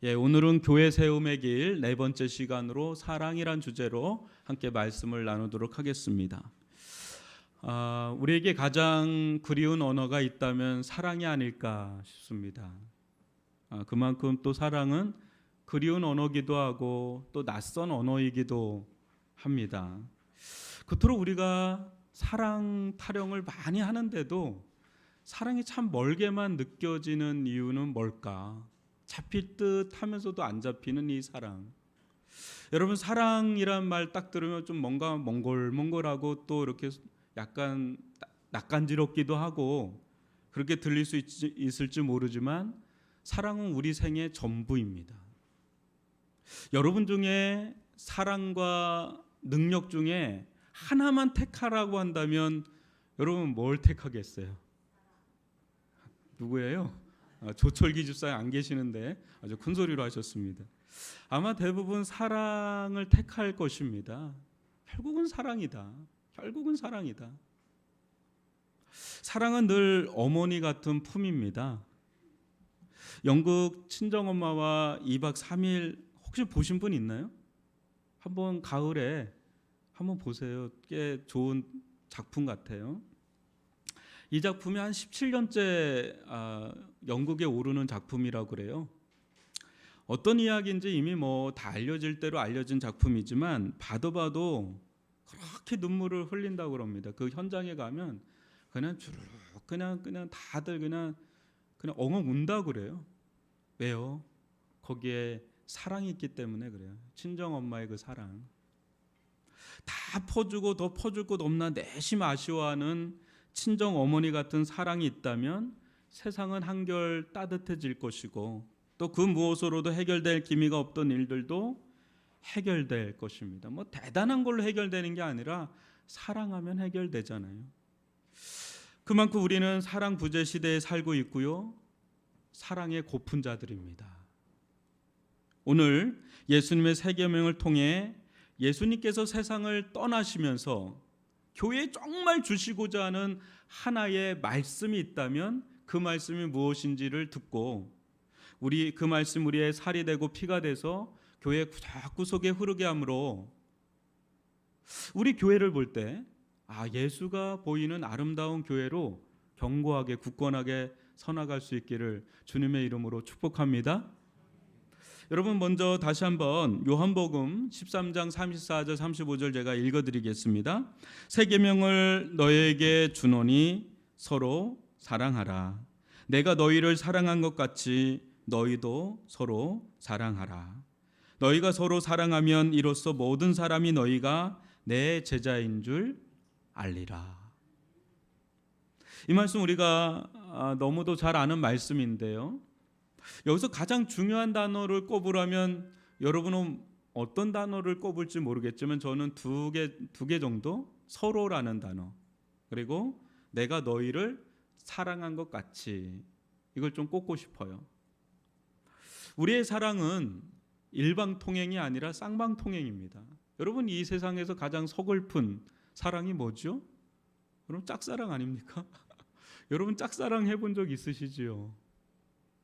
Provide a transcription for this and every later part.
오늘은 교회 세움의 길 네 번째 시간으로 사랑이란 주제로 함께 말씀을 나누도록 하겠습니다. 우리에게 가장 그리운 언어가 있다면 사랑이 아닐까 싶습니다. 그만큼 또 사랑은 그리운 언어기도 하고 또 낯선 언어이기도 합니다. 그토록 우리가 사랑 타령을 많이 하는데도 사랑이 참 멀게만 느껴지는 이유는 뭘까? 잡힐 듯 하면서도 안 잡히는 이 사랑. 여러분, 사랑이란 말 딱 들으면 좀 뭔가 몽골몽골하고 또 이렇게 약간 낯간지럽기도 하고 그렇게 들릴 수 있을지 모르지만 사랑은 우리 생의 전부입니다. 여러분 중에 사랑과 능력 중에 하나만 택하라고 한다면 여러분 뭘 택하겠어요? 누구예요? 조철기 집사님 안 계시는데 아주 큰 소리로 하셨습니다. 아마 대부분 사랑을 택할 것입니다. 결국은 사랑이다. 결국은 사랑이다. 사랑은 늘 어머니 같은 품입니다. 영국 친정엄마와 2박 3일 혹시 보신 분 있나요? 한번 가을에 한번 보세요. 꽤 좋은 작품 같아요. 이 작품이 한 17년째 영국에 오르는 작품이라고 그래요. 어떤 이야기인지 이미 다 알려질 대로 알려진 작품이지만 봐도 그렇게 눈물을 흘린다고 그럽니다. 그 현장에 가면 그냥 주르륵 그냥 다들 그냥 엉엉 운다고 그래요. 왜요? 거기에 사랑이 있기 때문에 그래요. 친정 엄마의 그 사랑. 다 퍼주고 더 퍼줄 것 없나 내심 아쉬워하는 친정 어머니 같은 사랑이 있다면 세상은 한결 따뜻해질 것이고 또 그 무엇으로도 해결될 기미가 없던 일들도 해결될 것입니다. 대단한 걸로 해결되는 게 아니라 사랑하면 해결되잖아요. 그만큼 우리는 사랑 부재 시대에 살고 있고요. 사랑의 고픈 자들입니다. 오늘 예수님의 세 계명을 통해 예수님께서 세상을 떠나시면서 교회에 정말 주시고자 하는 하나의 말씀이 있다면 그 말씀이 무엇인지를 듣고 그 말씀 우리의 살이 되고 피가 돼서 교회 구석구석에 흐르게 함으로 우리 교회를 볼 때 예수가 보이는 아름다운 교회로 견고하게 굳건하게 서나갈 수 있기를 주님의 이름으로 축복합니다. 여러분, 먼저 다시 한번 요한복음 13장 34절 35절 제가 읽어드리겠습니다. 새 계명을 너희에게 주노니 서로 사랑하라. 내가 너희를 사랑한 것 같이 너희도 서로 사랑하라. 너희가 서로 사랑하면 이로써 모든 사람이 너희가 내 제자인 줄 알리라. 이 말씀 우리가 너무도 잘 아는 말씀인데요. 여기서 가장 중요한 단어를 꼽으라면 여러분은 어떤 단어를 꼽을지 모르겠지만 저는 두 개 정도, 서로라는 단어, 그리고 내가 너희를 사랑한 것 같이, 이걸 좀 꼽고 싶어요. 우리의 사랑은 일방통행이 아니라 쌍방통행입니다. 여러분, 이 세상에서 가장 서글픈 사랑이 뭐죠? 여러분, 짝사랑 아닙니까? 여러분, 짝사랑 해본 적 있으시지요?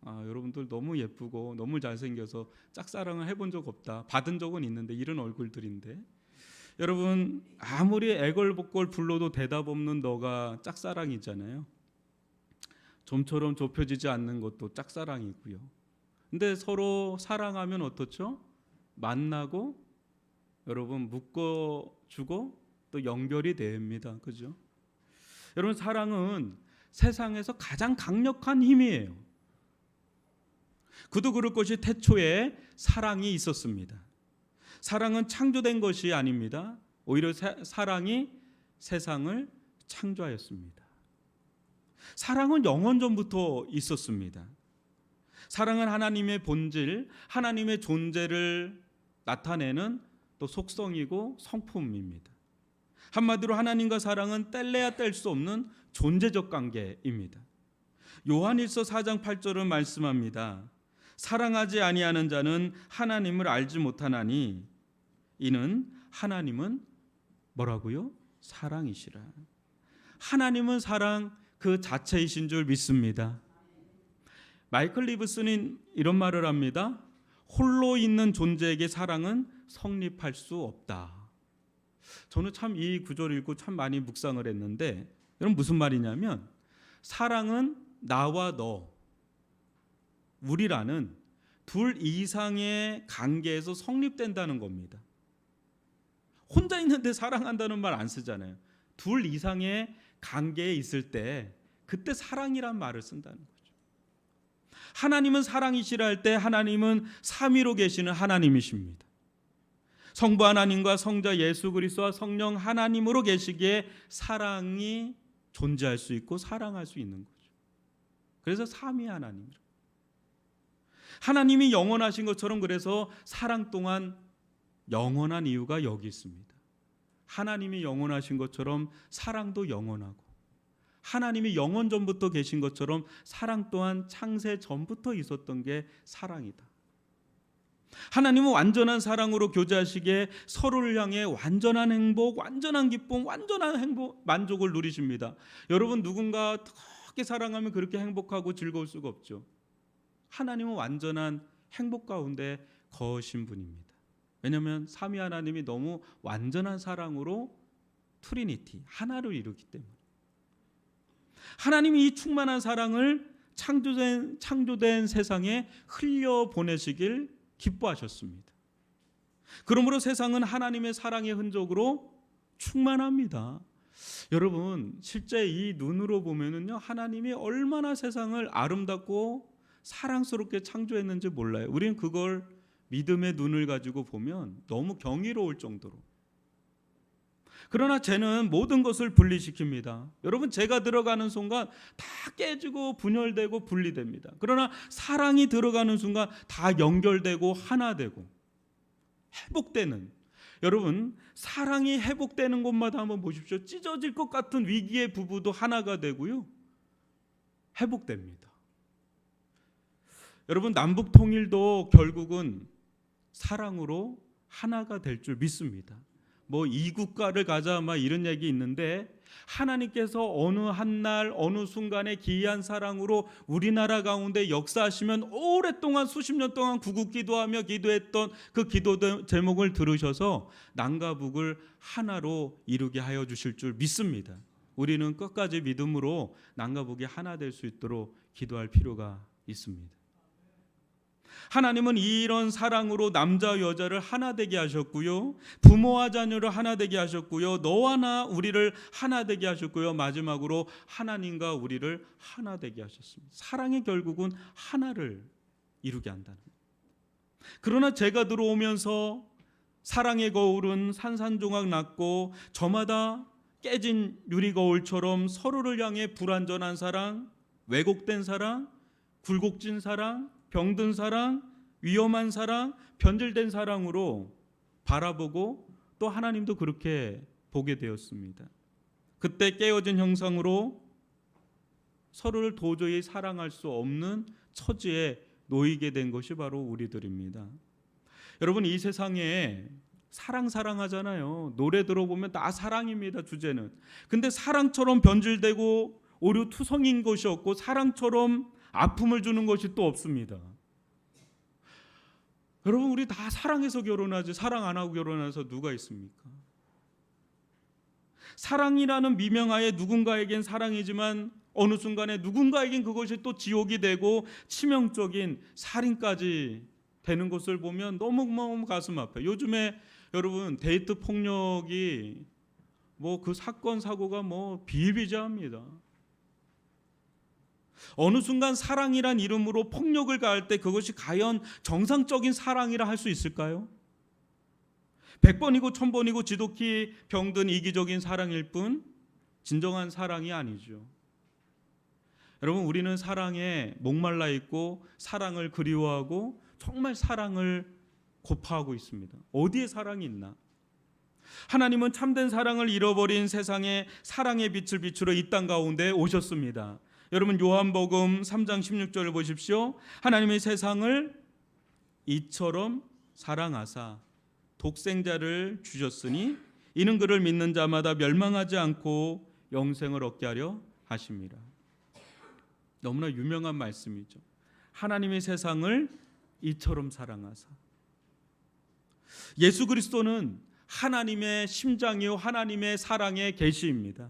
여러분들 너무 예쁘고 너무 잘생겨서 짝사랑을 해본 적 없다. 받은 적은 있는데 이런 얼굴들인데 여러분, 아무리 애걸복걸 불러도 대답 없는 너가 짝사랑이잖아요. 좀처럼 좁혀지지 않는 것도 짝사랑이고요. 근데 서로 사랑하면 어떻죠? 만나고 여러분 묶어주고 또 연결이 됩니다. 그죠? 여러분, 사랑은 세상에서 가장 강력한 힘이에요. 그도 그럴 것이 태초에 사랑이 있었습니다. 사랑은 창조된 것이 아닙니다. 오히려 사랑이 세상을 창조하였습니다. 사랑은 영원 전부터 있었습니다. 사랑은 하나님의 본질, 하나님의 존재를 나타내는 또 속성이고 성품입니다. 한마디로 하나님과 사랑은 뗄래야 뗄 수 없는 존재적 관계입니다. 요한일서 4장 8절은 말씀합니다. 사랑하지 아니하는 자는 하나님을 알지 못하나니 이는 하나님은 뭐라고요? 사랑이시라. 하나님은 사랑 그 자체이신 줄 믿습니다. 마이클 리브슨은 이런 말을 합니다. 홀로 있는 존재에게 사랑은 성립할 수 없다. 저는 참 이 구절을 읽고 참 많이 묵상을 했는데, 여러분 무슨 말이냐면 사랑은 나와 너, 우리라는 둘 이상의 관계에서 성립된다는 겁니다. 혼자 있는데 사랑한다는 말 안 쓰잖아요. 둘 이상의 관계에 있을 때 그때 사랑이란 말을 쓴다는 거죠. 하나님은 사랑이시라 할 때 하나님은 삼위로 계시는 하나님이십니다. 성부 하나님과 성자 예수 그리스도와 성령 하나님으로 계시기에 사랑이 존재할 수 있고 사랑할 수 있는 거죠. 그래서 삼위 하나님이라. 하나님이 영원하신 것처럼 그래서 사랑 또한 영원한 이유가 여기 있습니다. 하나님이 영원하신 것처럼 사랑도 영원하고, 하나님이 영원 전부터 계신 것처럼 사랑 또한 창세 전부터 있었던 게 사랑이다. 하나님은 완전한 사랑으로 교제하시기에 서로를 향해 완전한 행복, 완전한 기쁨, 완전한 행복, 만족을 누리십니다. 여러분 누군가 그렇게 사랑하면 그렇게 행복하고 즐거울 수가 없죠. 하나님은 완전한 행복 가운데 거하신 분입니다. 왜냐하면 삼위 하나님이 너무 완전한 사랑으로 트리니티, 하나를 이루기 때문에. 하나님이 이 충만한 사랑을 창조된 세상에 흘려보내시길 기뻐하셨습니다. 그러므로 세상은 하나님의 사랑의 흔적으로 충만합니다. 여러분 실제 이 눈으로 보면은요, 하나님이 얼마나 세상을 아름답고 사랑스럽게 창조했는지 몰라요. 우리는 그걸 믿음의 눈을 가지고 보면 너무 경이로울 정도로. 그러나 죄는 모든 것을 분리시킵니다. 여러분 죄가 들어가는 순간 다 깨지고 분열되고 분리됩니다. 그러나 사랑이 들어가는 순간 다 연결되고 하나 되고 회복되는, 여러분 사랑이 회복되는 곳마다 한번 보십시오. 찢어질 것 같은 위기의 부부도 하나가 되고요, 회복됩니다. 여러분 남북 통일도 결국은 사랑으로 하나가 될 줄 믿습니다. 뭐 이 국가를 가자 막 이런 얘기 있는데, 하나님께서 어느 한날 어느 순간에 기이한 사랑으로 우리나라 가운데 역사하시면 오랫동안 수십 년 동안 구국기도하며 기도했던 그 기도 제목을 들으셔서 남과 북을 하나로 이루게 하여 주실 줄 믿습니다. 우리는 끝까지 믿음으로 남과 북이 하나 될 수 있도록 기도할 필요가 있습니다. 하나님은 이런 사랑으로 남자 여자를 하나 되게 하셨고요, 부모와 자녀를 하나 되게 하셨고요, 너와 나 우리를 하나 되게 하셨고요, 마지막으로 하나님과 우리를 하나 되게 하셨습니다. 사랑이 결국은 하나를 이루게 한다는 거예요. 그러나 죄가 들어오면서 사랑의 거울은 산산조각 났고 저마다 깨진 유리거울처럼 서로를 향해 불완전한 사랑, 왜곡된 사랑, 굴곡진 사랑, 병든 사랑, 위험한 사랑, 변질된 사랑으로 바라보고 또 하나님도 그렇게 보게 되었습니다. 그때 깨어진 형상으로 서로를 도저히 사랑할 수 없는 처지에 놓이게 된 것이 바로 우리들입니다. 여러분 이 세상에 사랑하잖아요. 노래 들어보면 다 사랑입니다, 주제는. 근데 사랑처럼 변질되고 오류투성인 것이 없고 사랑처럼 아픔을 주는 것이 또 없습니다. 여러분 우리 다 사랑해서 결혼하지 사랑 안 하고 결혼해서 누가 있습니까? 사랑이라는 미명하에 누군가에겐 사랑이지만 어느 순간에 누군가에겐 그것이 또 지옥이 되고 치명적인 살인까지 되는 것을 보면 너무 가슴 아파요. 요즘에 여러분 데이트 폭력이 뭐 그 사건 사고가 뭐 비일비재합니다. 어느 순간 사랑이란 이름으로 폭력을 가할 때 그것이 과연 정상적인 사랑이라 할 수 있을까요? 100번이고 1000번이고 지독히 병든 이기적인 사랑일 뿐 진정한 사랑이 아니죠. 여러분 우리는 사랑에 목말라 있고 사랑을 그리워하고 정말 사랑을 고파하고 있습니다. 어디에 사랑이 있나? 하나님은 참된 사랑을 잃어버린 세상에 사랑의 빛을 비추러 이 땅 가운데 오셨습니다. 여러분 요한복음 3장 16절을 보십시오. 하나님의 세상을 이처럼 사랑하사 독생자를 주셨으니 이는 그를 믿는 자마다 멸망하지 않고 영생을 얻게 하려 하심이라. 너무나 유명한 말씀이죠. 하나님의 세상을 이처럼 사랑하사. 예수 그리스도는 하나님의 심장이요 하나님의 사랑의 계시입니다.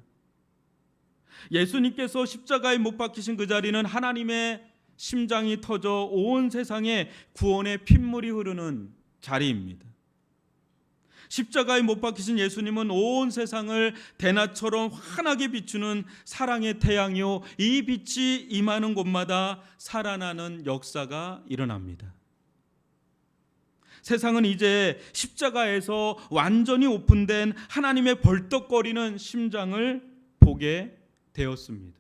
예수님께서 십자가에 못 박히신 그 자리는 하나님의 심장이 터져 온 세상에 구원의 핏물이 흐르는 자리입니다. 십자가에 못 박히신 예수님은 온 세상을 대낮처럼 환하게 비추는 사랑의 태양이요, 이 빛이 임하는 곳마다 살아나는 역사가 일어납니다. 세상은 이제 십자가에서 완전히 오픈된 하나님의 벌떡거리는 심장을 보게 되었습니다.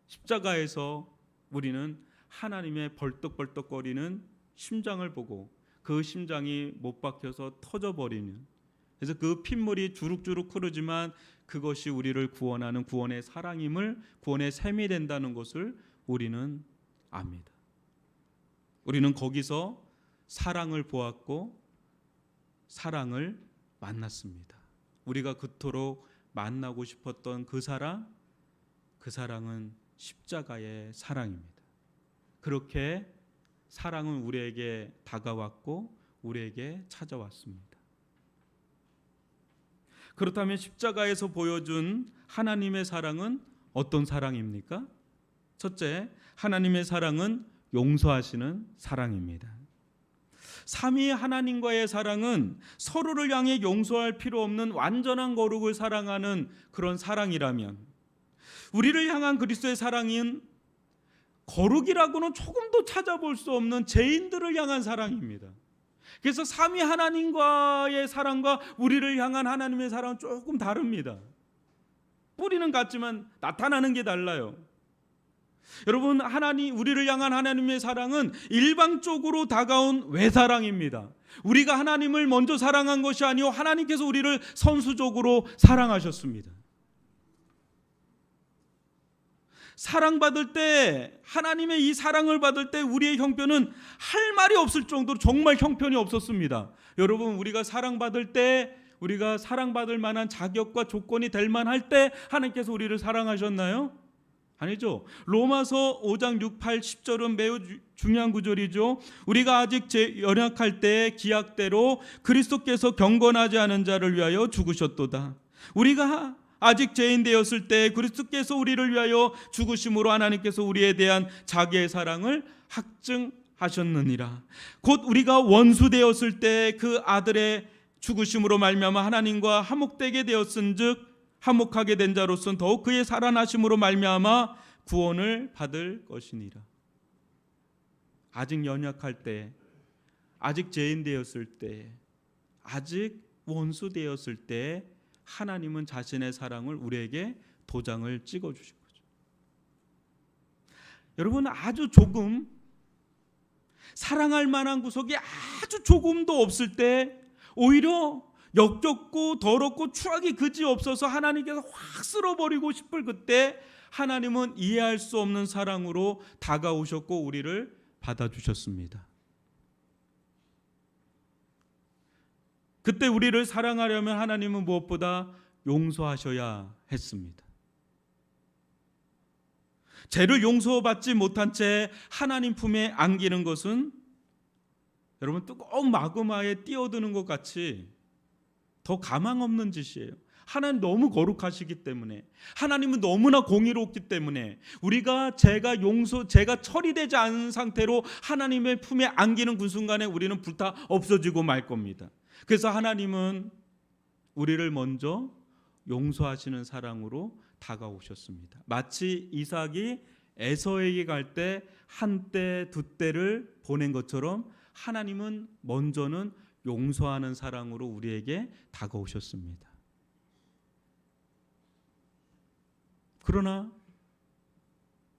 십자가에서 우리는 하나님의 벌떡벌떡거리는 심장을 보고 그 심장이 못 박혀서 터져버리는, 그래서 그 핏물이 주룩주룩 흐르지만 그것이 우리를 구원하는 구원의 사랑임을, 구원의 셈이 된다는 것을 우리는 압니다. 우리는 거기서 사랑을 보았고 사랑을 만났습니다. 우리가 그토록 만나고 싶었던 그 사랑은 십자가의 사랑입니다. 그렇게 사랑은 우리에게 다가왔고 우리에게 찾아왔습니다. 그렇다면 십자가에서 보여준 하나님의 사랑은 어떤 사랑입니까? 첫째, 하나님의 사랑은 용서하시는 사랑입니다. 삼위 하나님과의 사랑은 서로를 향해 용서할 필요 없는 완전한 거룩을 사랑하는 그런 사랑이라면, 우리를 향한 그리스도의 사랑은 거룩이라고는 조금도 찾아볼 수 없는 죄인들을 향한 사랑입니다. 그래서 삼위 하나님과의 사랑과 우리를 향한 하나님의 사랑은 조금 다릅니다. 뿌리는 같지만 나타나는 게 달라요. 여러분, 우리를 향한 하나님의 사랑은 일방적으로 다가온 외사랑입니다. 우리가 하나님을 먼저 사랑한 것이 아니요 하나님께서 우리를 선수적으로 사랑하셨습니다. 사랑받을 때, 하나님의 이 사랑을 받을 때 우리의 형편은 할 말이 없을 정도로 정말 형편이 없었습니다. 여러분, 우리가 사랑받을 때, 우리가 사랑받을 만한 자격과 조건이 될 만할 때 하나님께서 우리를 사랑하셨나요? 아니죠. 로마서 5장 6, 8, 10절은 매우 중요한 구절이죠. 우리가 아직 연약할 때 기약대로 그리스도께서 경건하지 않은 자를 위하여 죽으셨도다. 우리가 아직 죄인 되었을 때 그리스도께서 우리를 위하여 죽으심으로 하나님께서 우리에 대한 자기의 사랑을 확증하셨느니라. 곧 우리가 원수 되었을 때 그 아들의 죽으심으로 말미암아 하나님과 화목되게 되었은즉 화목하게 된 자로서는 더욱 그의 살아나심으로 말미암아 구원을 받을 것이니라. 아직 연약할 때, 아직 죄인 되었을 때, 아직 원수 되었을 때 하나님은 자신의 사랑을 우리에게 도장을 찍어주신 거죠. 여러분, 아주 조금, 사랑할 만한 구석이 아주 조금도 없을 때 오히려 역겹고 더럽고 추악이 그지없어서 하나님께서 확 쓸어버리고 싶을 그때 하나님은 이해할 수 없는 사랑으로 다가오셨고 우리를 받아주셨습니다. 그때 우리를 사랑하려면 하나님은 무엇보다 용서하셔야 했습니다. 죄를 용서받지 못한 채 하나님 품에 안기는 것은 여러분 뜨거운 마그마에 뛰어드는 것 같이 더 가망 없는 짓이에요. 하나님 너무 거룩하시기 때문에, 하나님은 너무나 공의롭기 때문에 우리가 죄가 처리되지 않은 상태로 하나님의 품에 안기는 그 순간에 우리는 불타 없어지고 말 겁니다. 그래서 하나님은 우리를 먼저 용서하시는 사랑으로 다가오셨습니다. 마치 이삭이 에서에게 갈 때 한 때 두 때를 보낸 것처럼 하나님은 먼저는 용서하는 사랑으로 우리에게 다가오셨습니다. 그러나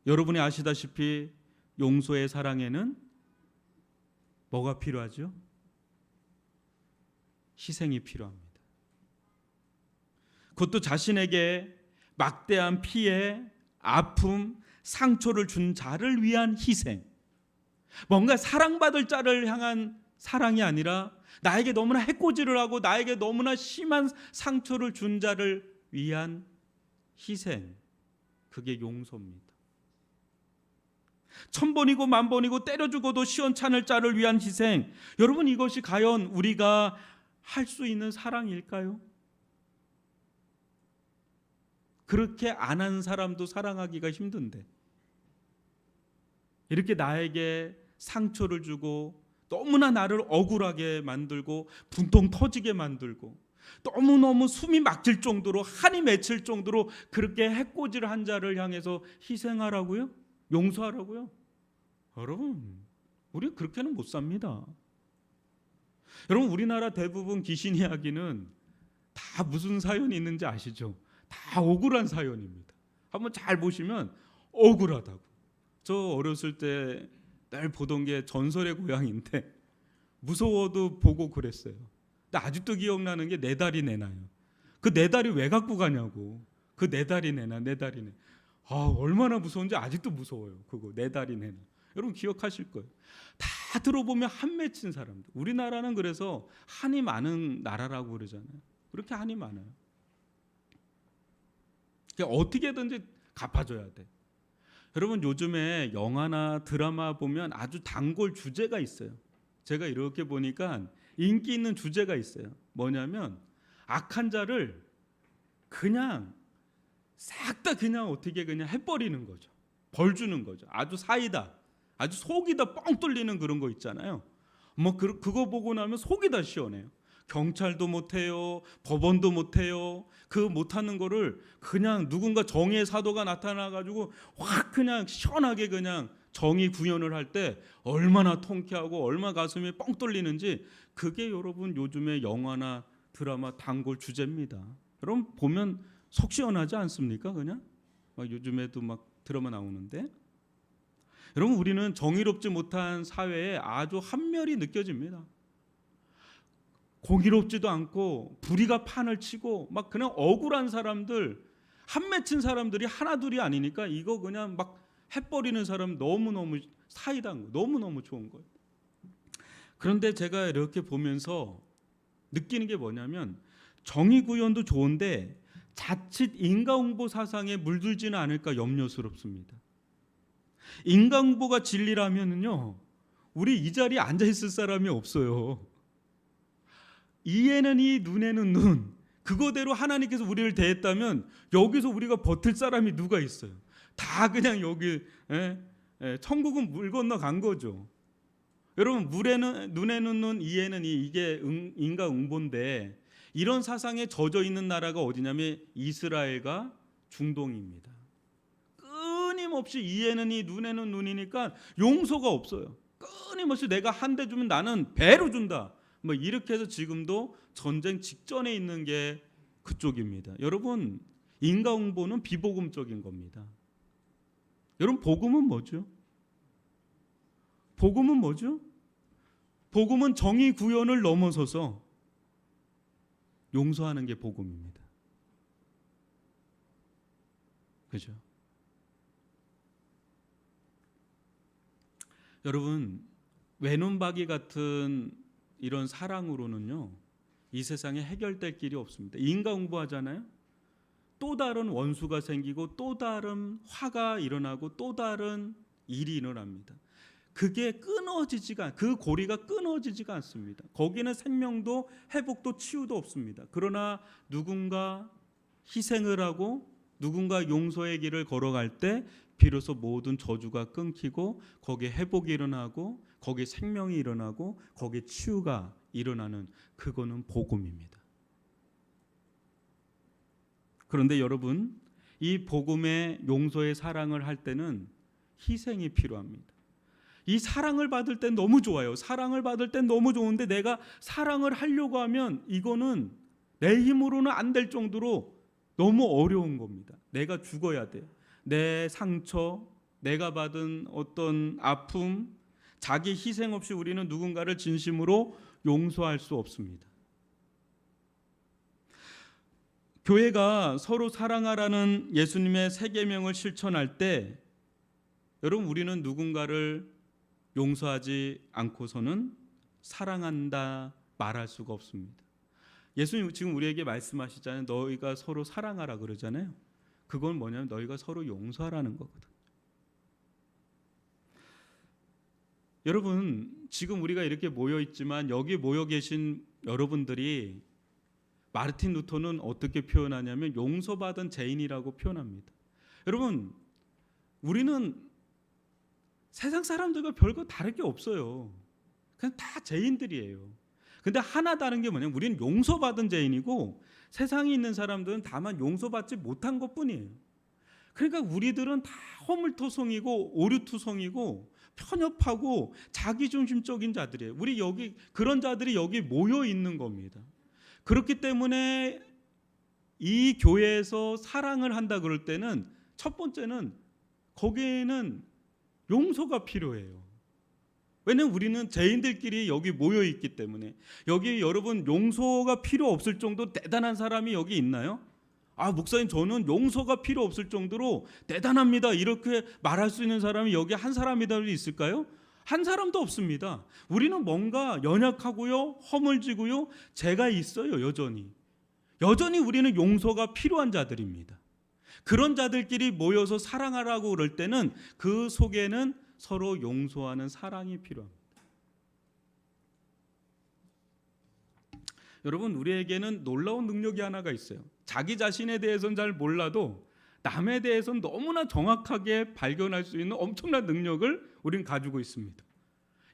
여러분이 아시다시피 용서의 사랑에는 뭐가 필요하죠? 희생이 필요합니다. 그것도 자신에게 막대한 피해, 아픔, 상처를 준 자를 위한 희생. 뭔가 사랑받을 자를 향한 사랑이 아니라 나에게 너무나 해코지를 하고 나에게 너무나 심한 상처를 준 자를 위한 희생. 그게 용서입니다. 천번이고 만번이고 때려 죽어도 시원찮을 자를 위한 희생. 여러분, 이것이 과연 우리가 할 수 있는 사랑일까요? 그렇게 안 한 사람도 사랑하기가 힘든데, 이렇게 나에게 상처를 주고 너무나 나를 억울하게 만들고 분통 터지게 만들고 너무너무 숨이 막힐 정도로 한이 맺힐 정도로 그렇게 해코지를 한 자를 향해서 희생하라고요? 용서하라고요? 여러분, 우리 그렇게는 못 삽니다. 여러분, 우리나라 대부분 귀신 이야기는 다 무슨 사연이 있는지 아시죠? 다 억울한 사연입니다. 한번 잘 보시면 억울하다고. 저 어렸을 때 늘 보던 게 전설의 고향인데 무서워도 보고 그랬어요. 근데 아직도 기억나는 게 내 다리 내놔요. 그 내 다리 왜 갖고 가냐고. 그 내 다리 내놔, 내 다리 내. 얼마나 무서운지 아직도 무서워요. 그거 내 다리 내놔. 여러분 기억하실 거예요. 다 들어보면 한 맺힌 사람들. 우리나라는 그래서 한이 많은 나라라고 그러잖아요. 그렇게 한이 많아요. 어떻게든지 갚아줘야 돼. 여러분, 요즘에 영화나 드라마 보면 아주 단골 주제가 있어요. 제가 이렇게 보니까 인기 있는 주제가 있어요. 뭐냐면 악한 자를 그냥 싹 다 그냥 어떻게 그냥 해버리는 거죠. 벌 주는 거죠. 아주 사이다, 아주 속이 다 뻥 뚫리는 그런 거 있잖아요. 그거 보고 나면 속이 다 시원해요. 경찰도 못해요, 법원도 못해요. 그 못하는 거를 그냥 누군가 정의의 사도가 나타나가지고 확 그냥 시원하게 그냥 정의 구현을 할 때 얼마나 통쾌하고 얼마나 가슴이 뻥 뚫리는지, 그게 여러분 요즘의 영화나 드라마 단골 주제입니다. 여러분 보면 속 시원하지 않습니까? 그냥 요즘에도 막 드라마 나오는데, 여러분 우리는 정의롭지 못한 사회에 아주 한멸이 느껴집니다. 공의롭지도 않고 불의가 판을 치고 막 그냥 억울한 사람들, 한 맺힌 사람들이 하나둘이 아니니까 이거 그냥 막 해버리는 사람 너무너무 사이다한 거, 너무너무 좋은 거예요. 그런데 제가 이렇게 보면서 느끼는 게 뭐냐면, 정의 구현도 좋은데 자칫 인과응보 사상에 물들지는 않을까 염려스럽습니다. 인과응보가 진리라면요, 우리 이 자리에 앉아 있을 사람이 없어요. 이에는 이, 눈에는 눈, 그거대로 하나님께서 우리를 대했다면 여기서 우리가 버틸 사람이 누가 있어요? 다 그냥 여기 천국은 물 건너 간 거죠. 여러분, 눈에는 눈, 이에는 이, 이게 인과응보인데, 이런 사상에 젖어 있는 나라가 어디냐면 이스라엘과 중동입니다. 끊임없이 이에는 이, 눈에는 눈이니까 용서가 없어요. 끊임없이 내가 한 대 주면 나는 배로 준다, 뭐 이렇게 해서 지금도 전쟁 직전에 있는 게 그쪽입니다. 여러분, 인과응보는 비복음적인 겁니다. 여러분, 복음은 뭐죠? 복음은 뭐죠? 복음은 정의 구현을 넘어서서 용서하는 게 복음입니다. 그죠? 여러분, 외눈박이 같은 이런 사랑으로는요, 이 세상에 해결될 길이 없습니다. 인과응보하잖아요. 또 다른 원수가 생기고 또 다른 화가 일어나고 또 다른 일이 일어납니다. 그게 그 고리가 끊어지지가 않습니다. 거기는 생명도 회복도 치유도 없습니다. 그러나 누군가 희생을 하고 누군가 용서의 길을 걸어갈 때 비로소 모든 저주가 끊기고 거기에 회복이 일어나고 거기에 생명이 일어나고 거기에 치유가 일어나는, 그거는 복음입니다. 그런데 여러분, 이 복음의 용서의 사랑을 할 때는 희생이 필요합니다. 이 사랑을 받을 땐 너무 좋아요. 사랑을 받을 땐 너무 좋은데 내가 사랑을 하려고 하면 이거는 내 힘으로는 안 될 정도로 너무 어려운 겁니다. 내가 죽어야 돼요. 내 상처, 내가 받은 어떤 아픔, 자기 희생 없이 우리는 누군가를 진심으로 용서할 수 없습니다. 교회가 서로 사랑하라는 예수님의 세 계명을 실천할 때, 여러분 우리는 누군가를 용서하지 않고서는 사랑한다 말할 수가 없습니다. 예수님 지금 우리에게 말씀하시잖아요. 너희가 서로 사랑하라 그러잖아요. 그건 뭐냐면 너희가 서로 용서하라는 거거든. 여러분, 지금 우리가 이렇게 모여 있지만 여기 모여 계신 여러분들이 마르틴 루터는 어떻게 표현하냐면 용서받은 죄인이라고 표현합니다. 여러분, 우리는 세상 사람들과 별거 다를 게 없어요. 그냥 다 죄인들이에요. 근데 하나 다른 게 뭐냐면 우리는 용서받은 죄인이고 세상에 있는 사람들은 다만 용서받지 못한 것뿐이에요. 그러니까 우리들은 다 허물투성이고 오류투성이고 편협하고 자기중심적인 자들이에요. 우리 여기 그런 자들이 여기 모여 있는 겁니다. 그렇기 때문에 이 교회에서 사랑을 한다 그럴 때는 첫 번째는 거기에는 용서가 필요해요. 왜냐하면 우리는 죄인들끼리 여기 모여 있기 때문에. 여기 여러분 용서가 필요 없을 정도 대단한 사람이 여기 있나요? 아, 목사님 저는 용서가 필요 없을 정도로 대단합니다, 이렇게 말할 수 있는 사람이 여기 한 사람이라도 있을까요? 한 사람도 없습니다. 우리는 뭔가 연약하고요, 허물지고요, 죄가 있어요. 여전히 우리는 용서가 필요한 자들입니다. 그런 자들끼리 모여서 사랑하라고 그럴 때는 그 속에는 서로 용서하는 사랑이 필요합니다. 여러분, 우리에게는 놀라운 능력이 하나가 있어요. 자기 자신에 대해서는 잘 몰라도 남에 대해서는 너무나 정확하게 발견할 수 있는 엄청난 능력을 우리는 가지고 있습니다.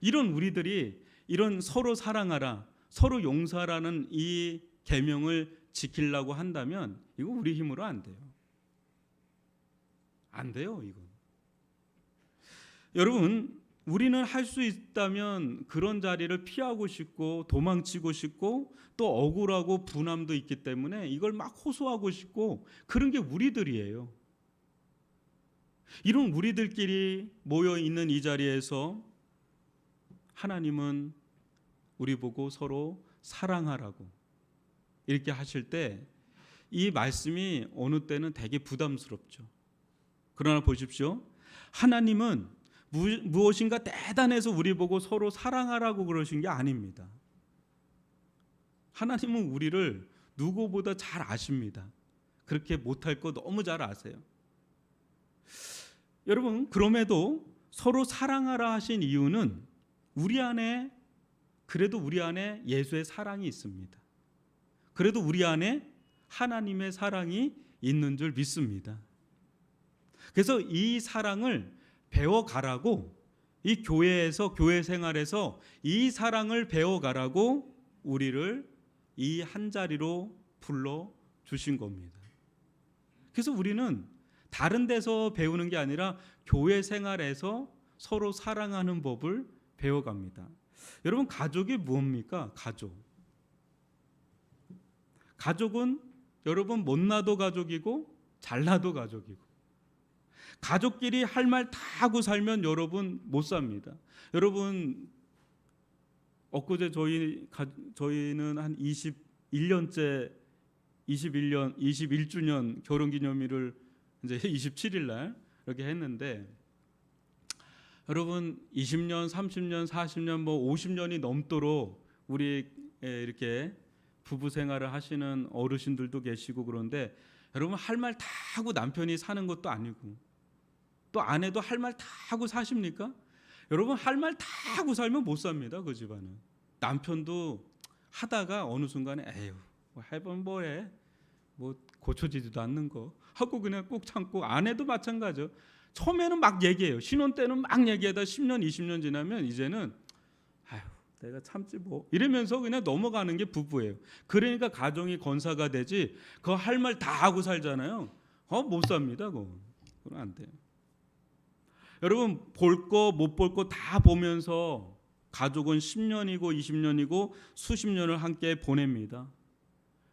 이런 우리들이 이런 서로 사랑하라, 서로 용서하라는 이 계명을 지키려고 한다면 이거 우리 힘으로 안 돼요. 안 돼요, 이건. 여러분, 우리는 할 수 있다면 그런 자리를 피하고 싶고 도망치고 싶고 또 억울하고 분함도 있기 때문에 이걸 막 호소하고 싶고 그런 게 우리들이에요. 이런 우리들끼리 모여 있는 이 자리에서 하나님은 우리 보고 서로 사랑하라고 이렇게 하실 때 이 말씀이 어느 때는 되게 부담스럽죠. 그러나 보십시오. 하나님은 무엇인가 대단해서 우리 보고 서로 사랑하라고 그러신 게 아닙니다. 하나님은 우리를 누구보다 잘 아십니다. 그렇게 못할 거 너무 잘 아세요. 여러분, 그럼에도 서로 사랑하라 하신 이유는 우리 안에 예수의 사랑이 있습니다. 그래도 우리 안에 하나님의 사랑이 있는 줄 믿습니다. 그래서 이 사랑을 배워가라고, 이 교회에서, 교회 생활에서 이 사랑을 배워가라고 우리를 이 한 자리로 불러 주신 겁니다. 그래서 우리는 다른 데서 배우는 게 아니라 교회 생활에서 서로 사랑하는 법을 배워갑니다. 여러분, 가족이 뭡니까? 가족은 여러분 못나도 가족이고 잘나도 가족이고, 가족끼리 할 말 다 하고 살면 여러분 못 삽니다. 여러분, 엊그제 저희는 한 21주년 결혼기념일을 이제 27일 날 이렇게 했는데, 여러분 20년, 30년, 40년, 뭐 50년이 넘도록 우리 이렇게 부부 생활을 하시는 어르신들도 계시고 그런데, 여러분 할 말 다 하고 남편이 사는 것도 아니고 또 아내도 할 말 다 하고 사십니까? 여러분 할 말 다 하고 살면 못 삽니다. 그 집안은. 남편도 하다가 어느 순간에 에휴, 뭐 해보면 뭐해, 뭐 고쳐지지도 않는 거 하고 그냥 꾹 참고, 아내도 마찬가지죠. 처음에는 막 얘기해요. 신혼 때는 막 얘기하다 10년 20년 지나면 이제는 아휴, 내가 참지 뭐 이러면서 그냥 넘어가는 게 부부예요. 그러니까 가정이 건사가 되지, 그거 할 말 다 하고 살잖아요. 못 삽니다. 그건 안 돼요. 여러분, 볼 거 못 볼 거 다 보면서 가족은 10년이고 20년이고 수십 년을 함께 보냅니다.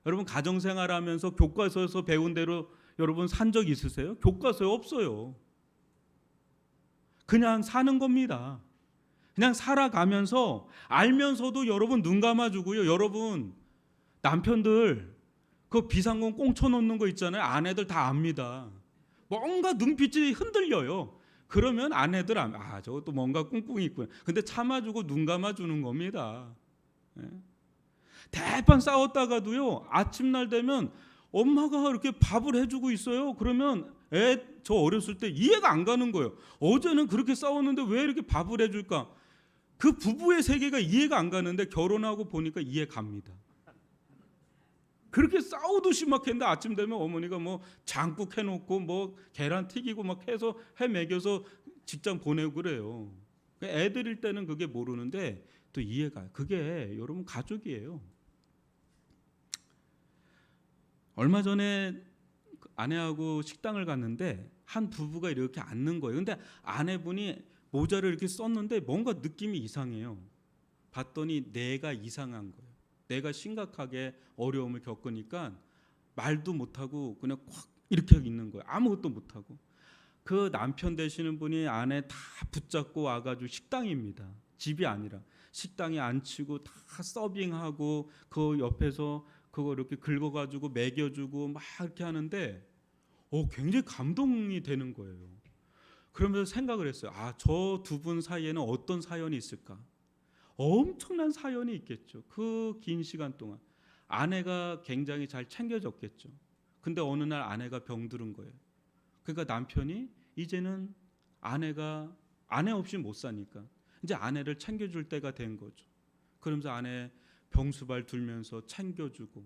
여러분, 가정생활하면서 교과서에서 배운 대로 여러분 산 적 있으세요? 교과서에 없어요. 그냥 사는 겁니다. 그냥 살아가면서 알면서도 여러분 눈 감아주고요. 여러분 남편들 그 비상금 꽁쳐놓는 거 있잖아요. 아내들 다 압니다. 뭔가 눈빛이 흔들려요. 그러면 아내들 저것도 뭔가 꿍꿍이 있구나. 근데 참아주고 눈 감아주는 겁니다. 대판 싸웠다가도요, 아침날 되면 엄마가 이렇게 밥을 해주고 있어요. 그러면 저 어렸을 때 이해가 안 가는 거예요. 어제는 그렇게 싸웠는데 왜 이렇게 밥을 해줄까? 그 부부의 세계가 이해가 안 가는데 결혼하고 보니까 이해 갑니다. 그렇게 싸우듯이 막 했는데 아침 되면 어머니가 뭐 장국 해놓고 뭐 계란 튀기고 막 해서 해 먹여서 직장 보내고 그래요. 애들일 때는 그게 모르는데 또 이해가. 그게 여러분 가족이에요. 얼마 전에 아내하고 식당을 갔는데 한 부부가 이렇게 앉는 거예요. 근데 아내분이 모자를 이렇게 썼는데 뭔가 느낌이 이상해요. 봤더니 내가 이상한 거예요. 내가 심각하게 어려움을 겪으니까 말도 못하고 그냥 콱 이렇게 있는 거예요. 아무것도 못하고. 그 남편 되시는 분이 아내 다 붙잡고 와가지고 식당입니다. 집이 아니라 식당에 앉히고 다 서빙하고 그 옆에서 그거 이렇게 긁어가지고 먹여주고 막 이렇게 하는데 굉장히 감동이 되는 거예요. 그러면서 생각을 했어요. 저 두 분 사이에는 어떤 사연이 있을까? 엄청난 사연이 있겠죠. 그 긴 시간 동안 아내가 굉장히 잘 챙겨줬겠죠. 근데 어느 날 아내가 병들은 거예요. 그러니까 남편이 이제는 아내 없이 못 사니까 이제 아내를 챙겨줄 때가 된 거죠. 그러면서 아내 병수발 들면서 챙겨주고.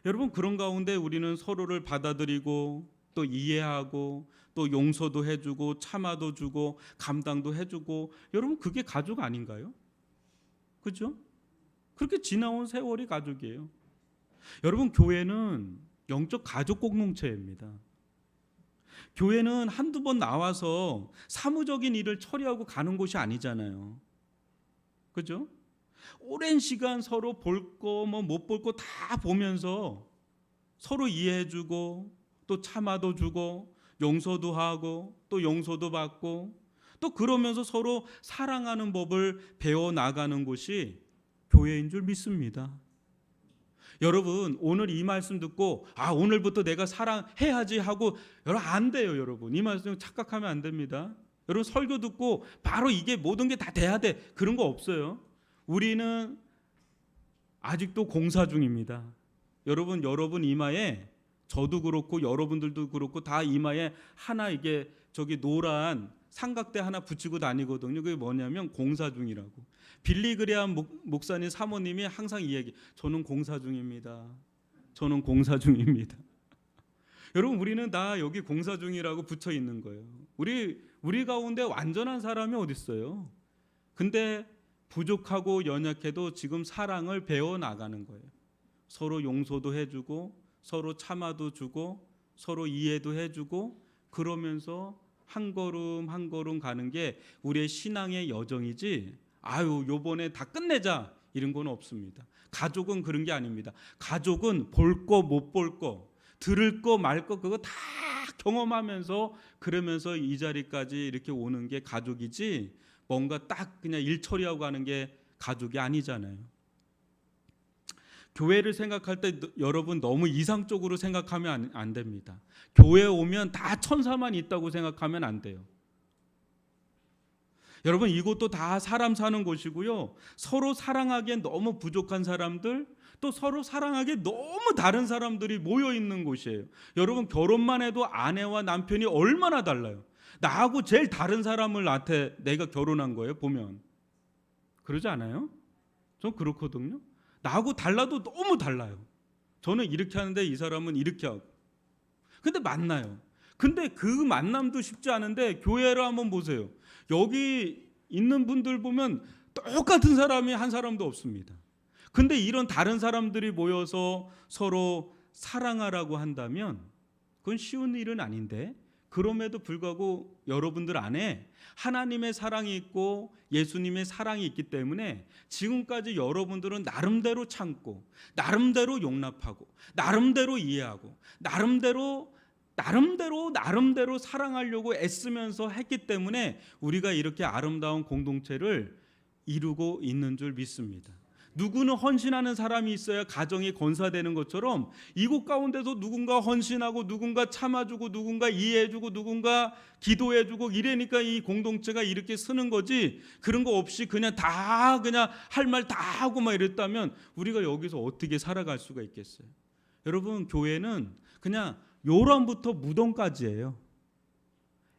여러분, 그런 가운데 우리는 서로를 받아들이고 또 이해하고 또 용서도 해주고 참아도 주고 감당도 해주고. 여러분, 그게 가족 아닌가요? 그죠? 그렇게 지나온 세월이 가족이에요. 여러분, 교회는 영적 가족 공동체입니다. 교회는 한두 번 나와서 사무적인 일을 처리하고 가는 곳이 아니잖아요. 그죠? 오랜 시간 서로 볼 거 뭐 못 볼 거 다 보면서 서로 이해해주고 또 참아도 주고 용서도 하고 또 용서도 받고 또 그러면서 서로 사랑하는 법을 배워나가는 곳이 교회인 줄 믿습니다. 여러분, 오늘 이 말씀 듣고 오늘부터 내가 사랑해야지 하고 여러분 안 돼요. 여러분, 이 말씀 착각하면 안 됩니다. 여러분, 설교 듣고 바로 이게 모든 게 다 돼야 돼, 그런 거 없어요. 우리는 아직도 공사 중입니다. 여러분 이마에, 저도 그렇고 여러분들도 그렇고 다 이마에 하나 이게 저기 노란 삼각대 하나 붙이고 다니거든요. 그게 뭐냐면 공사 중이라고. 빌리 그레함 목사님 사모님이 항상 이 얘기, 저는 공사 중입니다. 저는 공사 중입니다. 여러분, 우리는 다 여기 공사 중이라고 붙여 있는 거예요. 우리 가운데 완전한 사람이 어디 있어요? 근데 부족하고 연약해도 지금 사랑을 배워 나가는 거예요. 서로 용서도 해주고 서로 참아도 주고 서로 이해도 해주고 그러면서 한 걸음 한 걸음 가는 게 우리의 신앙의 여정이지, 요번에 다 끝내자 이런 건 없습니다. 가족은 그런 게 아닙니다. 가족은 볼 거 못 볼 거, 들을 거 말 거 그거 다 경험하면서 그러면서 이 자리까지 이렇게 오는 게 가족이지, 뭔가 딱 그냥 일 처리하고 가는 게 가족이 아니잖아요. 교회를 생각할 때 여러분 너무 이상적으로 생각하면 안 됩니다. 교회에 오면 다 천사만 있다고 생각하면 안 돼요. 여러분, 이곳도 다 사람 사는 곳이고요. 서로 사랑하기엔 너무 부족한 사람들, 또 서로 사랑하기에 너무 다른 사람들이 모여 있는 곳이에요. 여러분, 결혼만 해도 아내와 남편이 얼마나 달라요. 나하고 제일 다른 사람을 나한테 내가 결혼한 거예요, 보면. 그러지 않아요? 전 그렇거든요. 나하고 달라도 너무 달라요. 저는 이렇게 하는데 이 사람은 이렇게 하고. 근데 만나요. 근데 그 만남도 쉽지 않은데 교회를 한번 보세요. 여기 있는 분들 보면 똑같은 사람이 한 사람도 없습니다. 근데 이런 다른 사람들이 모여서 서로 사랑하라고 한다면 그건 쉬운 일은 아닌데, 그럼에도 불구하고 여러분들 안에 하나님의 사랑이 있고 예수님의 사랑이 있기 때문에 지금까지 여러분들은 나름대로 참고 나름대로 용납하고 나름대로 이해하고 나름대로 사랑하려고 애쓰면서 했기 때문에 우리가 이렇게 아름다운 공동체를 이루고 있는 줄 믿습니다. 누구는 헌신하는 사람이 있어야 가정이 건사되는 것처럼 이곳 가운데서 누군가 헌신하고 누군가 참아주고 누군가 이해해주고 누군가 기도해주고 이래니까 이 공동체가 이렇게 서는 거지, 그런 거 없이 그냥 할 말 다 하고 막 이랬다면 우리가 여기서 어떻게 살아갈 수가 있겠어요? 여러분, 교회는 그냥 요람부터 무덤까지예요.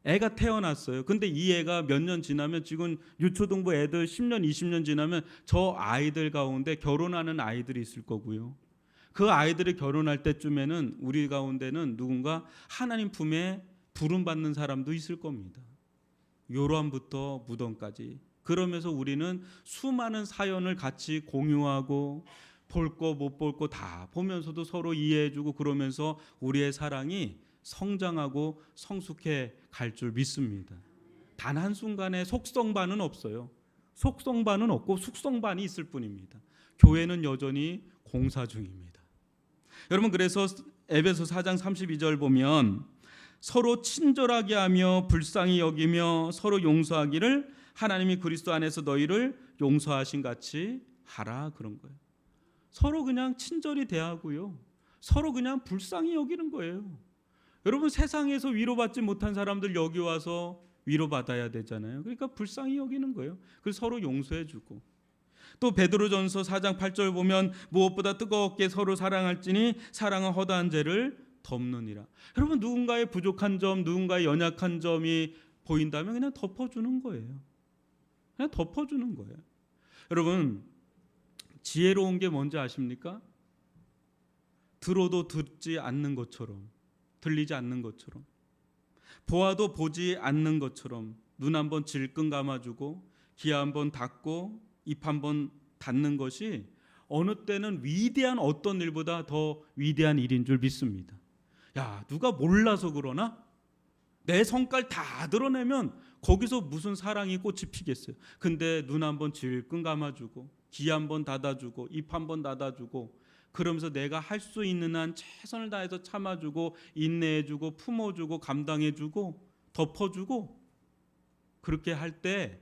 애가 태어났어요. 근데 이 애가 몇 년 지나면, 지금 유초등부 애들 10년 20년 지나면 저 아이들 가운데 결혼하는 아이들이 있을 거고요. 그 아이들이 결혼할 때쯤에는 우리 가운데는 누군가 하나님 품에 부름받는 사람도 있을 겁니다. 요람부터 무덤까지. 그러면서 우리는 수많은 사연을 같이 공유하고 볼 거 못 볼 거 다 보면서도 서로 이해해주고, 그러면서 우리의 사랑이 성장하고 성숙해 갈 줄 믿습니다. 단 한순간에 속성반은 없어요. 속성반은 없고 숙성반이 있을 뿐입니다. 교회는 여전히 공사 중입니다. 여러분, 그래서 에베소 4장 32절 보면 서로 친절하게 하며 불쌍히 여기며 서로 용서하기를 하나님이 그리스도 안에서 너희를 용서하신 같이 하라, 그런 거예요. 서로 그냥 친절히 대하고요, 서로 그냥 불쌍히 여기는 거예요. 여러분, 세상에서 위로받지 못한 사람들 여기 와서 위로받아야 되잖아요. 그러니까 불쌍히 여기는 거예요. 그래서 서로 용서해주고, 또 베드로전서 4장 8절 보면 무엇보다 뜨겁게 서로 사랑할지니 사랑은 허다한 죄를 덮느니라. 여러분, 누군가의 부족한 점, 누군가의 연약한 점이 보인다면 그냥 덮어주는 거예요. 그냥 덮어주는 거예요. 여러분, 지혜로운 게 뭔지 아십니까? 들어도 듣지 않는 것처럼, 들리지 않는 것처럼, 보아도 보지 않는 것처럼 눈 한번 질끈 감아주고 귀 한번 닫고 입 한번 닫는 것이 어느 때는 위대한 어떤 일보다 더 위대한 일인 줄 믿습니다. 야, 누가 몰라서 그러나? 내 성깔 다 드러내면 거기서 무슨 사랑이 꽃이 피겠어요. 근데 눈 한번 질끈 감아주고 귀 한번 닫아주고 입 한번 닫아주고, 그러면서 내가 할 수 있는 한 최선을 다해서 참아주고 인내해주고 품어주고 감당해주고 덮어주고, 그렇게 할 때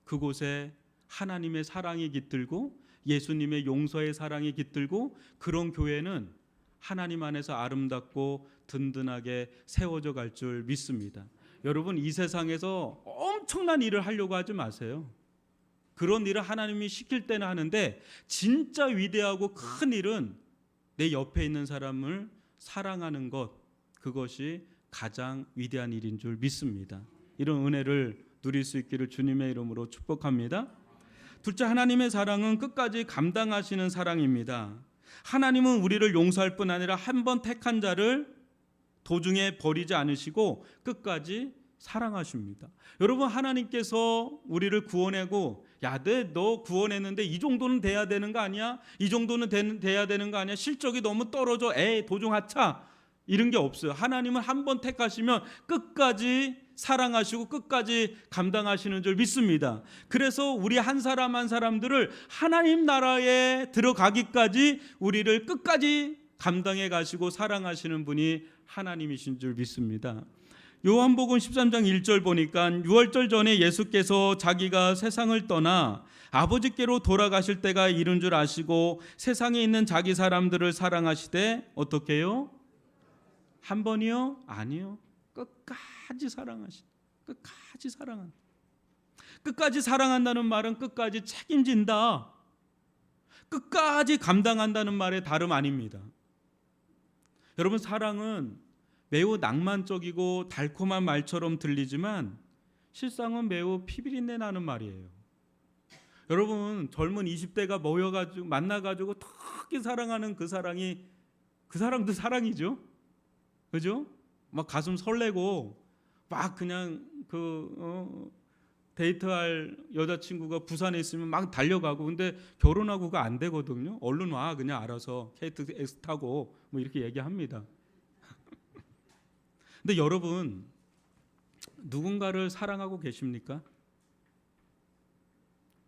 그곳에 하나님의 사랑이 깃들고 예수님의 용서의 사랑이 깃들고, 그런 교회는 하나님 안에서 아름답고 든든하게 세워져 갈 줄 믿습니다. 여러분, 이 세상에서 엄청난 일을 하려고 하지 마세요. 그런 일을 하나님이 시킬 때는 하는데, 진짜 위대하고 큰 일은 내 옆에 있는 사람을 사랑하는 것, 그것이 가장 위대한 일인 줄 믿습니다. 이런 은혜를 누릴 수 있기를 주님의 이름으로 축복합니다. 둘째, 하나님의 사랑은 끝까지 감당하시는 사랑입니다. 하나님은 우리를 용서할 뿐 아니라 한 번 택한 자를 도중에 버리지 않으시고 끝까지 사랑하십니다. 여러분, 하나님께서 우리를 구원하고, 야, 너 구원했는데 이 정도는 돼야 되는 거 아니야? 이 정도는 돼야 되는 거 아니야? 실적이 너무 떨어져. 도중 하차. 이런 게 없어요. 하나님은 한 번 택하시면 끝까지 사랑하시고 끝까지 감당하시는 줄 믿습니다. 그래서 우리 한 사람 한 사람들을 하나님 나라에 들어가기까지 우리를 끝까지 감당해 가시고 사랑하시는 분이 하나님이신 줄 믿습니다. 요한복음 13장 1절 보니까 유월절 전에 예수께서 자기가 세상을 떠나 아버지께로 돌아가실 때가 이른 줄 아시고 세상에 있는 자기 사람들을 사랑하시되, 어떻게 해요? 한 번이요? 아니요. 끝까지 사랑하시. 끝까지 사랑한다. 끝까지 사랑한다는 말은 끝까지 책임진다, 끝까지 감당한다는 말의 다름 아닙니다. 여러분, 사랑은 매우 낭만적이고 달콤한 말처럼 들리지만 실상은 매우 피비린내 나는 말이에요. 여러분, 젊은 20대가 모여가지고 만나가지고 특히 사랑하는 그 사랑이, 그 사랑도 사랑이죠. 그죠? 막 가슴 설레고 막 그냥 데이트할 여자친구가 부산에 있으면 막 달려가고, 근데 결혼하고가 안 되거든요. 얼른 와, 그냥 알아서 KTX 타고 뭐 이렇게 얘기합니다. 근데 여러분, 누군가를 사랑하고 계십니까?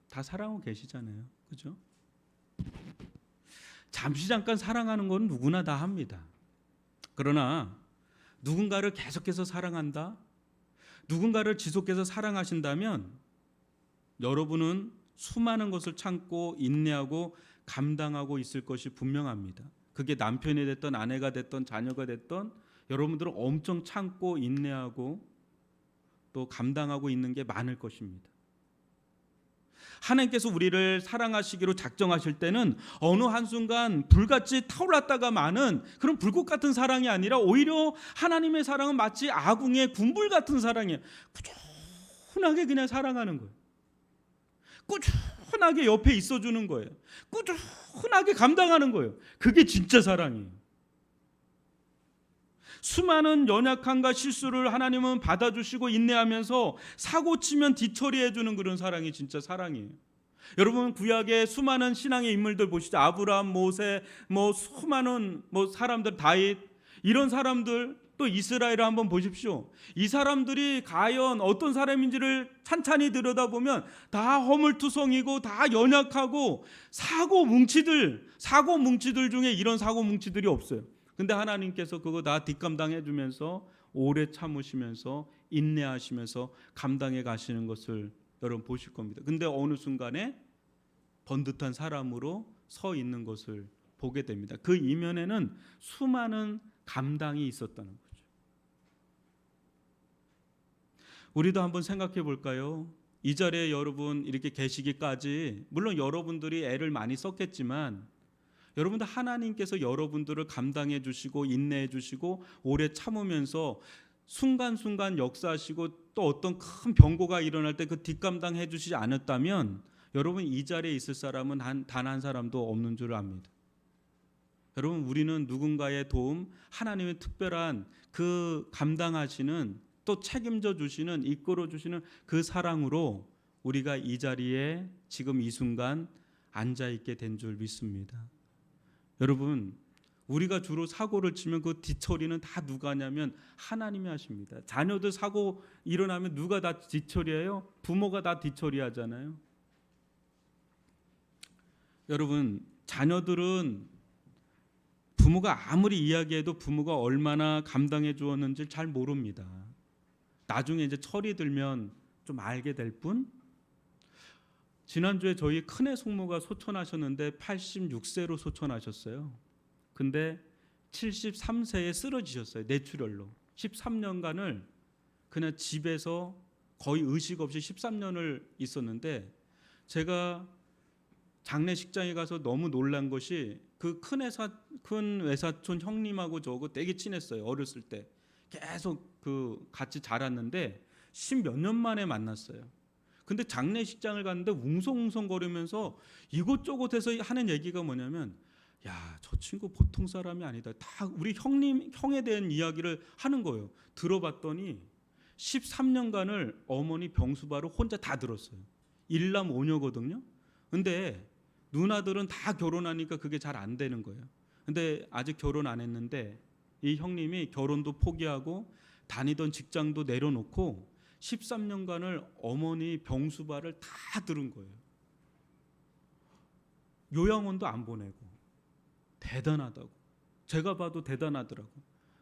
다 사랑하고 계시잖아요. 그죠? 잠시 잠깐 사랑하는 건 누구나 다 합니다. 그러나 누군가를 계속해서 사랑한다, 누군가를 지속해서 사랑하신다면 여러분은 수많은 것을 참고 인내하고 감당하고 있을 것이 분명합니다. 그게 남편이 됐던 아내가 됐던 자녀가 됐던 여러분들은 엄청 참고 인내하고 또 감당하고 있는 게 많을 것입니다. 하나님께서 우리를 사랑하시기로 작정하실 때는 어느 한순간 불같이 타올랐다가 마는 그런 불꽃 같은 사랑이 아니라 오히려 하나님의 사랑은 마치 아궁이의 군불 같은 사랑이에요. 꾸준하게 그냥 사랑하는 거예요. 꾸준하게 옆에 있어주는 거예요. 꾸준하게 감당하는 거예요. 그게 진짜 사랑이에요. 수많은 연약함과 실수를 하나님은 받아주시고 인내하면서 사고 치면 뒤처리해주는 그런 사랑이 진짜 사랑이에요. 여러분 구약의 수많은 신앙의 인물들 보시죠. 아브라함, 모세, 수많은 사람들, 다윗, 이런 사람들, 또 이스라엘을 한번 보십시오. 이 사람들이 과연 어떤 사람인지를 찬찬히 들여다보면 다 허물투성이고 다 연약하고 사고 뭉치들 중에 이런 사고 뭉치들이 없어요. 근데 하나님께서 그거 다 뒷감당해 주면서 오래 참으시면서 인내하시면서 감당해 가시는 것을 여러분 보실 겁니다. 근데 어느 순간에 번듯한 사람으로 서 있는 것을 보게 됩니다. 그 이면에는 수많은 감당이 있었다는 거죠. 우리도 한번 생각해 볼까요? 이 자리에 여러분 이렇게 계시기까지 물론 여러분들이 애를 많이 썼겠지만 여러분들 하나님께서 여러분들을 감당해 주시고 인내해 주시고 오래 참으면서 순간순간 역사하시고 또 어떤 큰 병고가 일어날 때 그 뒷감당해 주시지 않았다면 여러분 이 자리에 있을 사람은 단 한 사람도 없는 줄 압니다. 여러분 우리는 누군가의 도움, 하나님의 특별한 그 감당하시는 또 책임져 주시는 이끌어 주시는 그 사랑으로 우리가 이 자리에 지금 이 순간 앉아 있게 된 줄 믿습니다. 여러분 우리가 주로 사고를 치면 그 뒤처리는 다 누가 하냐면 하나님이 하십니다. 자녀들 사고 일어나면 누가 다 뒤처리해요? 부모가 다 뒤처리하잖아요. 여러분 자녀들은 부모가 아무리 이야기해도 부모가 얼마나 감당해 주었는지 잘 모릅니다. 나중에 이제 철이 들면 좀 알게 될 뿐. 지난주에 저희 큰애 숙모가 소천하셨는데 86세로 소천하셨어요. 근데 73세에 쓰러지셨어요. 뇌출혈로. 13년간을 그냥 집에서 거의 의식 없이 13년을 있었는데 제가 장례식장에 가서 너무 놀란 것이 그 큰 외사촌 형님하고 저하고 되게 친했어요. 어렸을 때. 계속 같이 자랐는데 10몇 년 만에 만났어요. 근데 장례식장을 갔는데 웅성웅성거리면서 이곳저곳에서 하는 얘기가 뭐냐면 야, 저 친구 보통 사람이 아니다. 다 우리 형에 대한 이야기를 하는 거예요. 들어봤더니 13년간을 어머니 병수발을 혼자 다 들었어요. 일남 오녀거든요. 근데 누나들은 다 결혼하니까 그게 잘 안 되는 거예요. 근데 아직 결혼 안 했는데 이 형님이 결혼도 포기하고 다니던 직장도 내려놓고 13년간을 어머니 병수발을 다 들은 거예요. 요양원도 안 보내고. 대단하다고. 제가 봐도 대단하더라고.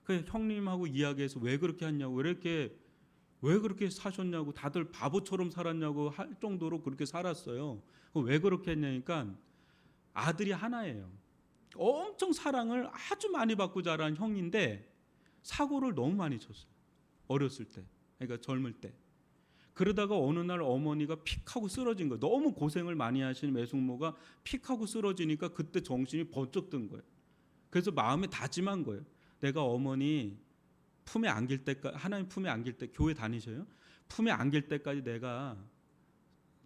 그 형님하고 이야기해서 왜 그렇게 했냐고, 왜 그렇게 사셨냐고, 다들 바보처럼 살았냐고 할 정도로 그렇게 살았어요. 왜 그렇게 했냐니까 아들이 하나예요. 엄청 사랑을 아주 많이 받고 자란 형인데 사고를 너무 많이 쳤어요. 어렸을 때. 그러니까 젊을 때. 그러다가 어느 날 어머니가 픽하고 쓰러진 거예요. 너무 고생을 많이 하신 외숙모가 픽하고 쓰러지니까 그때 정신이 번쩍 든 거예요. 그래서 마음에 다짐한 거예요. 내가 어머니 품에 안길 때까지, 하나님 품에 안길 때, 교회 다니셔요? 품에 안길 때까지 내가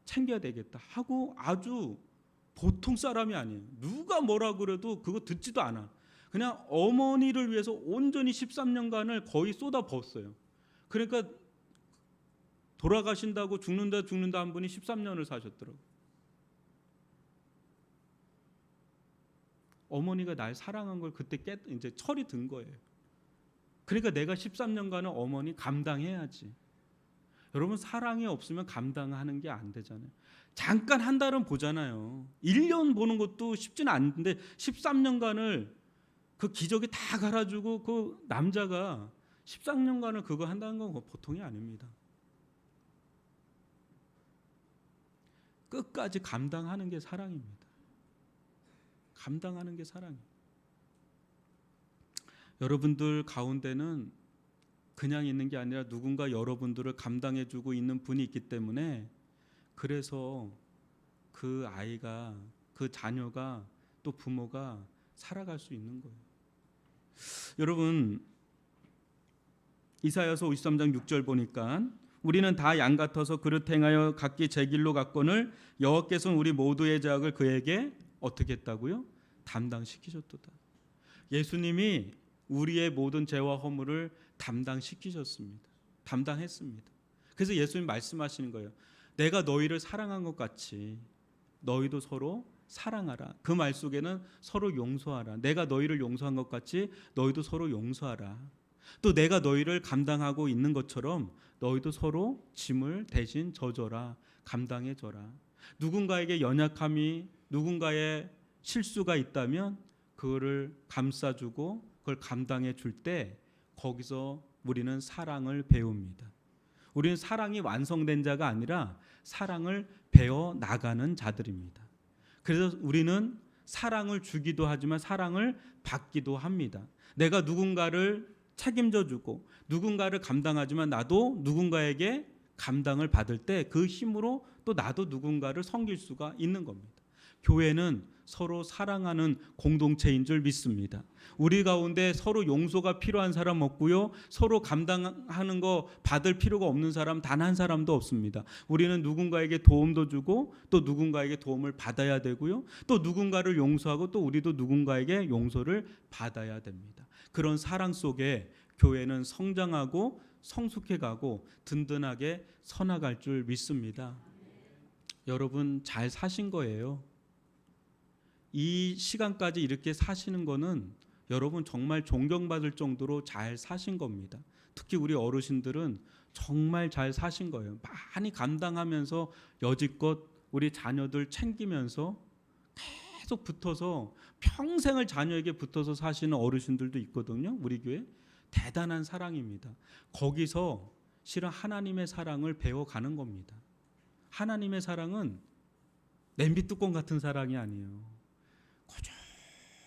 챙겨야 되겠다 하고 아주 보통 사람이 아니에요. 누가 뭐라 그래도 그거 듣지도 않아. 그냥 어머니를 위해서 온전히 13년간을 거의 쏟아부었어요. 그러니까 돌아가신다고 죽는다 한 분이 13년을 사셨더라고요. 어머니가 날 사랑한 걸 그때 이제 철이 든 거예요. 그러니까 내가 13년간은 어머니 감당해야지. 여러분 사랑이 없으면 감당하는 게 안 되잖아요. 잠깐 한 달은 보잖아요. 1년 보는 것도 쉽지는 않은데 13년간을 그 기저귀 다 갈아주고 그 남자가 13년간을 그거 한다는 건 보통이 아닙니다. 끝까지 감당하는 게 사랑입니다. 감당하는 게 사랑이에요. 여러분들 가운데는 그냥 있는 게 아니라 누군가 여러분들을 감당해주고 있는 분이 있기 때문에 그래서 그 아이가, 그 자녀가, 또 부모가 살아갈 수 있는 거예요. 여러분, 이사야서 53장 6절 보니까 우리는 다 양 같아서 그릇 행하여 각기 제 길로 갔거늘 여호와께서는 우리 모두의 죄악을 그에게 어떻게 했다고요? 담당시키셨도다. 예수님이 우리의 모든 죄와 허물을 담당시키셨습니다. 담당했습니다. 그래서 예수님 말씀하시는 거예요. 내가 너희를 사랑한 것 같이 너희도 서로 사랑하라. 그 말 속에는 서로 용서하라. 내가 너희를 용서한 것 같이 너희도 서로 용서하라. 또 내가 너희를 감당하고 있는 것처럼 너희도 서로 짐을 대신 져줘라. 감당해줘라. 누군가에게 연약함이, 누군가의 실수가 있다면 그거를 감싸주고 그걸 감당해 줄 때 거기서 우리는 사랑을 배웁니다. 우리는 사랑이 완성된 자가 아니라 사랑을 배워 나가는 자들입니다. 그래서 우리는 사랑을 주기도 하지만 사랑을 받기도 합니다. 내가 누군가를 책임져 주고 누군가를 감당하지만 나도 누군가에게 감당을 받을 때 그 힘으로 또 나도 누군가를 섬길 수가 있는 겁니다. 교회는 서로 사랑하는 공동체인 줄 믿습니다. 우리 가운데 서로 용서가 필요한 사람 없고요. 서로 감당하는 거 받을 필요가 없는 사람 단 한 사람도 없습니다. 우리는 누군가에게 도움도 주고 또 누군가에게 도움을 받아야 되고요. 또 누군가를 용서하고 또 우리도 누군가에게 용서를 받아야 됩니다. 그런 사랑 속에 교회는 성장하고 성숙해가고 든든하게 서나갈 줄 믿습니다. 여러분 잘 사신 거예요. 이 시간까지 이렇게 사시는 거는 여러분 정말 존경받을 정도로 잘 사신 겁니다. 특히 우리 어르신들은 정말 잘 사신 거예요. 많이 감당하면서 여지껏 우리 자녀들 챙기면서 계속 붙어서 평생을 자녀에게 붙어서 사시는 어르신들도 있거든요. 우리 교회 대단한 사랑입니다. 거기서 실은 하나님의 사랑을 배워가는 겁니다. 하나님의 사랑은 냄비 뚜껑 같은 사랑이 아니에요.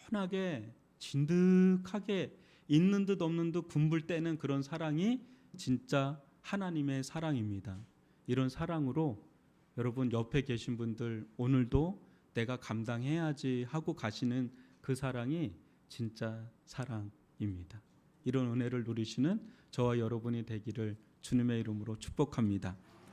꾸준하게 진득하게 있는 듯 없는 듯 군불 떼는 그런 사랑이 진짜 하나님의 사랑입니다. 이런 사랑으로 여러분 옆에 계신 분들 오늘도 내가 감당해야지 하고 가시는 그 사랑이 진짜 사랑입니다. 이런 은혜를 누리시는 저와 여러분이 되기를 주님의 이름으로 축복합니다.